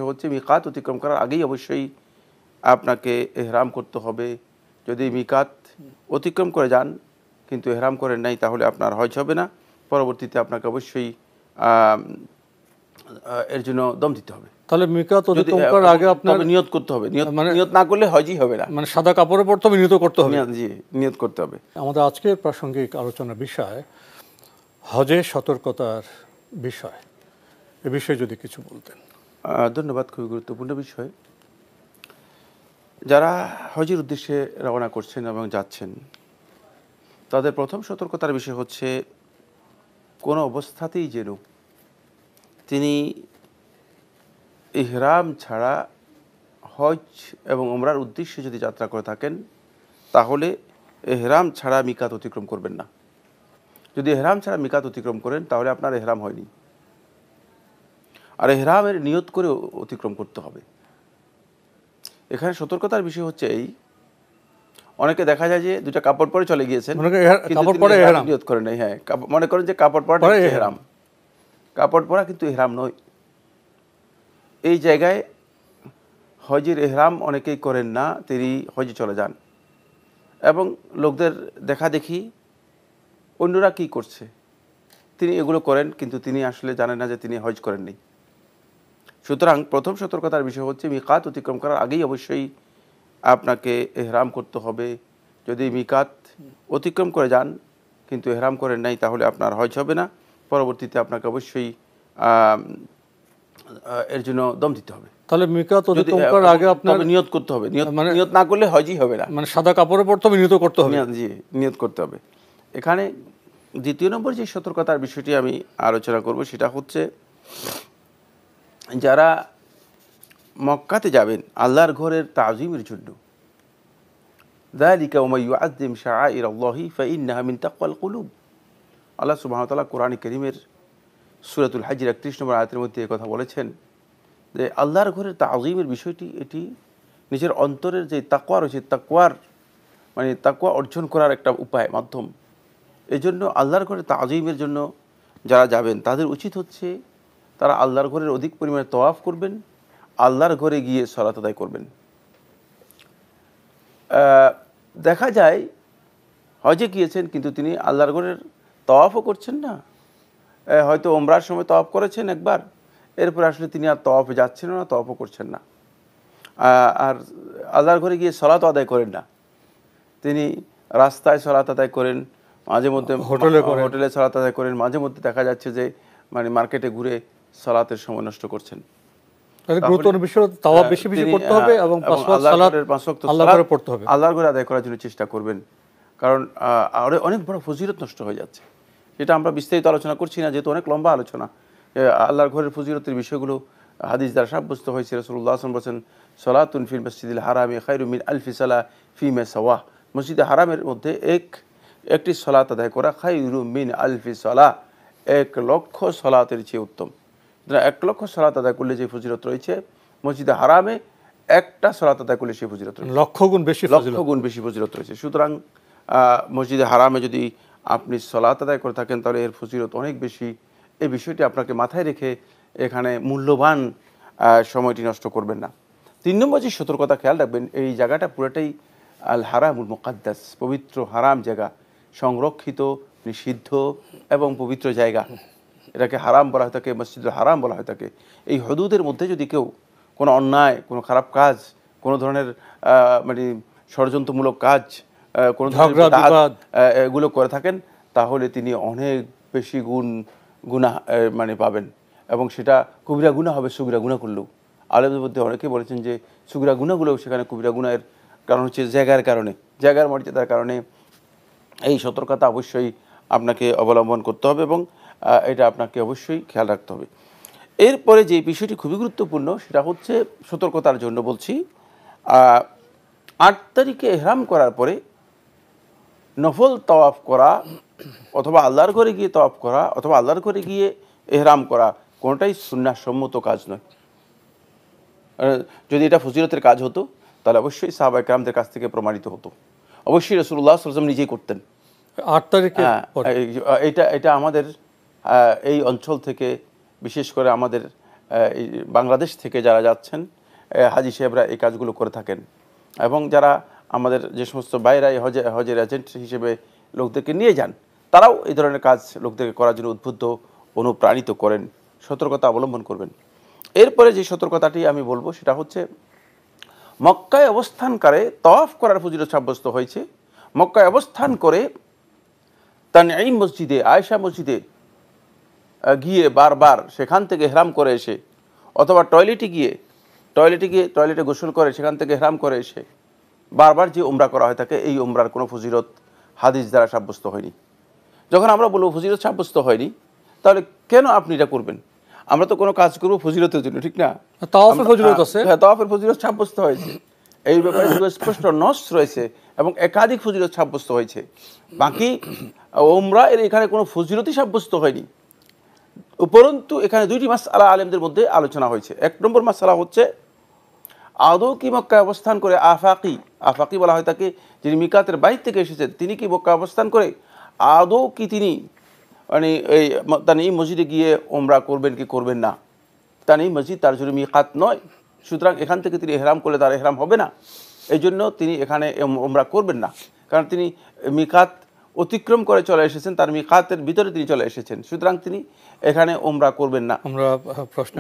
হচ্ছে মিকাত অতিক্রম করার আগেই অবশ্যই আপনাকে ইহরাম করতে হবে। যদি মিকাত অতিক্রম করে যান কিন্তু ইহরাম করেন নাই তাহলে আপনার হজ হবে না। পরবর্তীতে আপনাকে অবশ্যই এর জন্য দম দিতে হবে। তাহলে মিকাত অতিক্রম করার আগে আপনার নিয়ত করতে হবে। নিয়ত না করলে হজই হবে না। মানে সাদা কাপড়ে পড়তে হবে, নিয়ত করতে হবে। জি, নিয়ত করতে হবে। আমাদের আজকের প্রাসঙ্গিক আলোচনার বিষয় হজের সতর্কতার বিষয়। এ বিষয়ে যদি কিছু বলতেন। ধন্যবাদ। খুবই গুরুত্বপূর্ণ বিষয়। যারা হজের উদ্দেশ্যে রওনা করছেন এবং যাচ্ছেন তাদের প্রথম সতর্কতার বিষয় হচ্ছে কোনো অবস্থাতেই যেন তিনি ইহরাম ছাড়া হজ এবং ওমরার উদ্দেশ্যে যদি যাত্রা করে থাকেন তাহলে ইহরাম ছাড়া মিকাত অতিক্রম করবেন না। যদি ইহরাম ছাড়া মিকাত অতিক্রম করেন তাহলে আপনার ইহরাম হয়নি, আর ইহরামের নিয়ত করে অতিক্রম করতে হবে। এখানে সতর্কতার বিষয় হচ্ছে এই, অনেকে দেখা যায় যে দুটা কাপড় পরে চলে গিয়েছেন, নিয়ত করেন নাই। হ্যাঁ, মনে করেন যে কাপড় পরাটা ইহরাম। কাপড় পরা কিন্তু ইহরাম নয়। এই জায়গায় হজের ইহরাম অনেকেই করেন না, তিনি হজে চলে যান এবং লোকদের দেখা দেখি অন্যরা কি করছে তিনি এগুলো করেন, কিন্তু তিনি আসলে জানেন না যে তিনি হজ করেননি। সুতরাং প্রথম সতর্কতার বিষয় হচ্ছে মিকাত অতিক্রম করার আগেই অবশ্যই আপনাকে ইহরাম করতে হবে। যদি মিকাত অতিক্রম করে যান কিন্তু ইহরাম করেন নাই তাহলে আপনার হজ হবে না। পরবর্তীতে আপনাকে অবশ্যই এর জন্য দম দিতে হবে। তাহলে মিকাত অতিক্রম করার আগে আপনার নিয়ত করতে হবে। নিয়ত না করলে হজই হবে না। মানে সাদা কাপড়ে পড়তে হবে, নিয়ত করতে হবে। জি, নিয়ত করতে হবে। এখানে দ্বিতীয় নম্বর যে সতর্কতার বিষয়টি আমি আলোচনা করব সেটা হচ্ছে যারা মক্কাতে যাবেন আল্লাহর ঘরের তাজিমের জন্য, যালিকা ওয়া মান ইউআযযিম শাআইরাল্লাহি ফাইন্নাহা মিন তাকওয়াল কুলুব। আল্লাহ সুবহানাহু ওয়া তাআলা কোরআনে কারীমের সূরাতুল হজের 31 নম্বর আয়াতের মধ্যে এই কথা বলেছেন যে আল্লাহর ঘরের তাজিমের বিষয়টি এটি নিজের অন্তরের যে তাকওয়া রয়েছে, তাকওয়া অর্জন করার একটা উপায়, মাধ্যম। এই জন্য আল্লাহর ঘরের তাজিমের জন্য যারা যাবেন তাদের উচিত হচ্ছে তারা আল্লাহর ঘরের অধিক পরিমাণে তওয়াফ করবেন, আল্লাহর ঘরে গিয়ে সালাত আদায় করবেন। দেখা যায় হজে গিয়েছেন কিন্তু তিনি আল্লাহর ঘরের তওয়াফও করছেন না। হয়তো ওমরার সময় তওয়াফ করেছেন একবার, এরপর আসলে তিনি আর তওয়াফে যাচ্ছেন না, তওয়াফও করছেন না। আর আল্লাহর ঘরে গিয়ে সালাত আদায় করেন না। তিনি রাস্তায় সালাত আদায় করেন, মাঝে মধ্যে হোটেলে সালাত আদায় করেন, মাঝে মধ্যে দেখা যাচ্ছে যে মানে মার্কেটে ঘুরে সালাতের সময় নষ্ট করছেন। আল্লাহর ঘরে আদায় করার জন্য চেষ্টা করবেন, কারণ অনেক বড় ফজিলত নষ্ট হয়ে যাচ্ছে। এটা আমরা বিস্তারিত আলোচনা করছি না, যেহেতু অনেক লম্বা আলোচনা। আল্লাহর ঘরের ফজিলতের বিষয়গুলো হাদিস দ্বারা সাব্যস্ত হয়েছে। রাসূলুল্লাহ সাল্লাল্লাহু আলাইহি ওয়াসাল্লাম বলেছেন, সালাতুন ফিল মসজিদিল হারামি খায়রুম মিন আলফি সালাহ ফিমা সাওয়া। মসজিদে হারামের মধ্যে একটি সালাত আদায় করা খায়রুম মিন আলফি সালাহ, 1,00,000 সালাতের চেয়ে উত্তম। 1,00,000 সালাত আদায় করলে যে ফজিলত রয়েছে, মসজিদে হারামে একটা সালাত আদায় করলে সেই ফজিলত রয়েছে লক্ষ গুণ বেশি ফজিলত রয়েছে। সুতরাং মসজিদে হারামে যদি আপনি সালাত আদায় করে থাকেন তাহলে এর ফজিলত অনেক বেশি। এই বিষয়টি আপনাকে মাথায় রেখে এখানে মূল্যবান সময়টি নষ্ট করবেন না। 3 নম্বর যে সতর্কতা খেয়াল রাখবেন, এই জায়গাটা পুরোটাই আল হারামুল মুকাদ্দাস, পবিত্র হারাম জায়গা, সংরক্ষিত, নিষিদ্ধ এবং পবিত্র জায়গা। এটাকে হারাম বলা হয়ে থাকে, মসজিদুল হারাম বলা হয়ে থাকে। এই হদুদের মধ্যে যদি কেউ কোনো অন্যায়, কোনো খারাপ কাজ, কোনো ধরনের মানে ষড়যন্ত্রমূলক কাজ, কোনো এগুলো করে থাকেন তাহলে তিনি অনেক বেশি গুনাহ মানে পাবেন, এবং সেটা কবিরা গুনাহ হবে সগীরা গুনাহ করলেও। আলেমদের মধ্যে অনেকে বলেছেন যে সগীরা গুনাহগুলোও সেখানে কবিরা গুনাহের কারণ হচ্ছে জায়গার মর্যাদার কারণে। এই সতর্কতা অবশ্যই আপনাকে অবলম্বন করতে হবে এবং এটা আপনাকে অবশ্যই খেয়াল রাখতে হবে। এরপরে যে বিষয়টি খুবই গুরুত্বপূর্ণ সেটা হচ্ছে সতর্কতার জন্য বলছি, 8 তারিখে ইহরাম করার পরে নফল তাওয়াফ করা অথবা আল্লাহর ঘরে গিয়ে তাওয়াফ করা অথবা আল্লাহর ঘরে গিয়ে ইহরাম করা কোনোটাই সুন্নাহ সম্মত কাজ নয়। যদি এটা ফজিলতের কাজ হতো তাহলে অবশ্যই সাহাবায়ে কেরামদের কাছ থেকে প্রমাণিত হতো, অবশ্যই রাসূলুল্লাহ সাল্লাল্লাহু আলাইহি ওয়াসাল্লাম নিজেই করতেন। 8 তারিখে এটা আমাদের এই অঞ্চল থেকে, বিশেষ করে আমাদের এই বাংলাদেশ থেকে যারা যাচ্ছেন হাজি সাহেবরা এই কাজগুলো করে থাকেন, এবং যারা আমাদের যে সমস্ত বাইরাই হজের এজেন্ট হিসেবে লোকদেরকে নিয়ে যান, তারাও এই ধরনের কাজ লোকদেরকে করার জন্য উদ্বুদ্ধ অনুপ্রাণিত করেন। সতর্কতা অবলম্বন করবেন। এরপরে যে সতর্কতাটি আমি বলবো সেটা হচ্ছে, মক্কায় অবস্থানকালে তওয়াফ করার ফজিলত সাব্যস্ত হয়েছে। মক্কায় অবস্থান করে তানঈম মসজিদে, আয়েশা মসজিদে গিয়ে বারবার সেখান থেকে ইহরাম করে এসে, অথবা টয়লেটে গোসল করে সেখান থেকে ইহরাম করে এসে বারবার যে উমরা করা হয় থাকে, এই উমরার কোনো ফজিলত হাদিস দ্বারা সাব্যস্ত হয়নি। যখন আমরা বলবো ফজিলত সাব্যস্ত হয়নি, তাহলে কেন আপনি এটা করবেন? আমরা তো কোনো কাজ করবো ফজিলতের জন্য, ঠিক না? তাওয়াফের ফজিলত আছে, হ্যাঁ, তাওয়াফের ফজিলত সাব্যস্ত হয়েছে, এই ব্যাপারে স্পষ্ট নস রয়েছে এবং একাধিক ফজিলত সাব্যস্ত হয়েছে। বাকি উমরা এর এখানে কোনো ফজিলতই সাব্যস্ত হয়নি। উপরন্তু এখানে দুইটি মাসআলা আলেমদের মধ্যে আলোচনা হয়েছে। এক নম্বর মাসআলা হচ্ছে, আদৌ কি মক্কায় অবস্থান করে আফাকি বলা হয় তাকে, যিনি মিকাতের বাইরে থেকে এসেছেন, তিনি কি মক্কায় অবস্থান করে আদৌ কি তিনি মানে এই তানঈম মসজিদে গিয়ে উমরা করবেন কি করবেন না? তানঈম মসজিদ তার জন্য মিকাত নয়, সুতরাং এখান থেকে তিনি ইহরাম করলে তার ইহরাম হবে না। এই জন্য তিনি এখানে উমরা করবেন না, কারণ তিনি মিকাত অতিক্রম করে চলে এসেছেন, তার মিকাতের ভিতরে তিনি চলে এসেছেন, সুতরাং তিনি এখানে উমরা করবেন না। আমরা প্রশ্ন